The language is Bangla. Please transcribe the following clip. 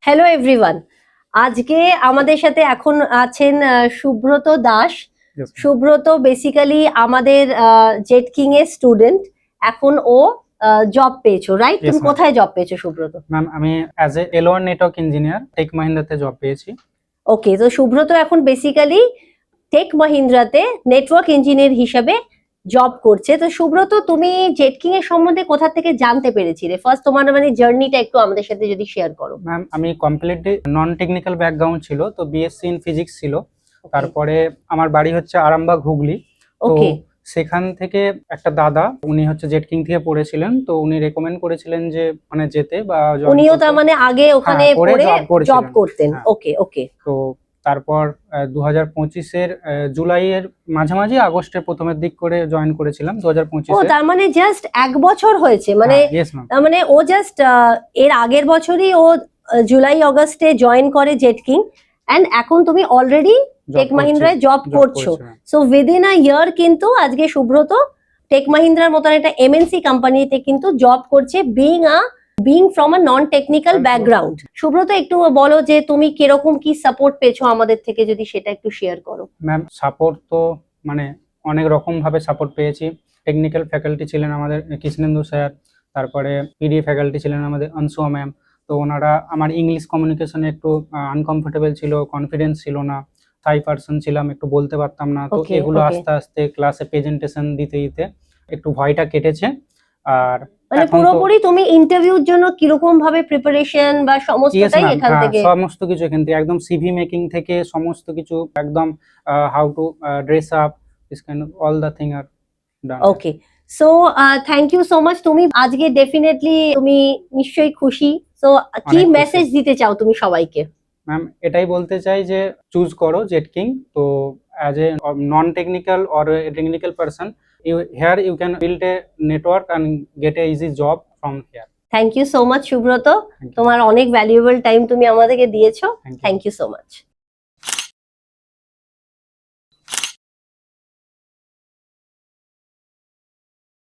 Hello everyone. আজকে আমাদের সাথে এখন আছেন Subrata Das. Yes, ma'am. Subrata basically আমাদের জেট কিং এর স্টুডেন্ট। এখন ও জব পেয়েছো, রাইট? Yes, তুমি ma'am. কোথায় জব পেয়েছো সুব্রত? ম্যাম আমি as a L1 network engineer Tech মাহিন্দ্রাতে জব পেয়েছি। ওকে, তো সুব্রত এখন বেসিক্যালি টেক মাহিন্দ্রাতে নেটওয়ার্ক ইঞ্জিনিয়ার হিসেবে জব করছে। তো সুব্রত, তুমি জেট কিং এর সম্বন্ধে কোথা থেকে জানতে পেরেছিলে? ফার্স্ট তোমার মানে জার্নিটা একটু আমাদের সাথে যদি শেয়ার করো। ম্যাম আমি কমপ্লিটলি নন টেকনিক্যাল ব্যাকগ্রাউন্ড ছিল, তো বিএসসি ইন ফিজিক্স ছিল। তারপরে আমার বাড়ি হচ্ছে আরামবাগ, হুগলি। তো ওকে, সেখান থেকে একটা দাদা, উনি হচ্ছে জেট কিং থেকে পড়েছিলেন, তো উনি রেকমেন্ড করেছিলেন যে মানে যেতে বা join উনিও করতে। তার মানে আগে ওখানে হ্যাঁ, করে পড়ে job করেছিলেন। জব করতেন। হ্যাঁ। ওকে ওকে। তো তারপর 2025-এর জুলাইয়ের মাঝামাঝি আগস্টের প্রথমের দিক করে জয়েন করেছিলাম ও 2025-এ। তার মানে জাস্ট এক বছর হয়েছে, মানে ইয়েস ম্যাম। তার মানে ও জাস্ট এর আগের বছরই ও জুলাই অগস্টে জয়েন করে জেট কিং, এন্ড এখন তুমি অলরেডি টেক মাহিন্দ্রায় জব করছো। সো উইদিন আ ইয়ার কিন্তু আজকে সুব্রত টেক মাহিন্দ্রার মতন একটা এমএনসি কোম্পানিতে কিন্তু জব করছে, being from a non technical background. Subrata, একটু বলো যে তুমি কিরকম কি সাপোর্ট পেয়েছো আমাদের থেকে, যদি সেটা একটু শেয়ার করো। ম্যাম সাপোর্ট তো মানে অনেক রকম ভাবে সাপোর্ট পেয়েছি। টেকনিক্যাল ফ্যাকাল্টি ছিলেন আমাদের কৃষ্ণেন্দু স্যার, তারপরে পিডি ফ্যাকাল্টি ছিলেন আমাদের অনসুয়া ম্যাম। তো ওনারা আমার ইংলিশ কমিউনিকেশনে একটু আনকমফোর্টেবল ছিল, কনফিডেন্স ছিল না, থাই পার্সন ছিলাম, একটু বলতে পারতাম না। তো Okay, এগুলো okay. আস্তে আস্তে ক্লাসে প্রেজেন্টেশন দিতে দিতে একটু ভয়টা কেটেছে। আর মানে এখন তো পুরোপুরি তুমি ইন্টারভিউর জন্য কিরকম ভাবে প্রিপারেশন বা ইয়েস সমস্তটাই ম্যাম, এখান হ্যাঁ থেকে? সমস্ত কিছু এখান থেকে, একদম সিভি মেকিং থেকে সমস্ত কিছু, একদম how to dress up, this kind of all the thing are done. Okay, so thank you so much. তুমি আজকে ডেফিনেটলি তুমি নিশ্চয়ই খুশি। সো কি অনেক খুশি। মেসেজ দিতে চাও তুমি সবাইকে? ম্যাম এটাই বলতে চাই যে চুজ করো জেট কিং। তো as a non technical or technical person, you can build a network and get a easy job from here. Thank you so much Subrata, Thank you. তোমার অনেক ভ্যালুয়েবল টাইম তুমি আমাদেরকে দিয়েছো। Thank you. Thank you so much.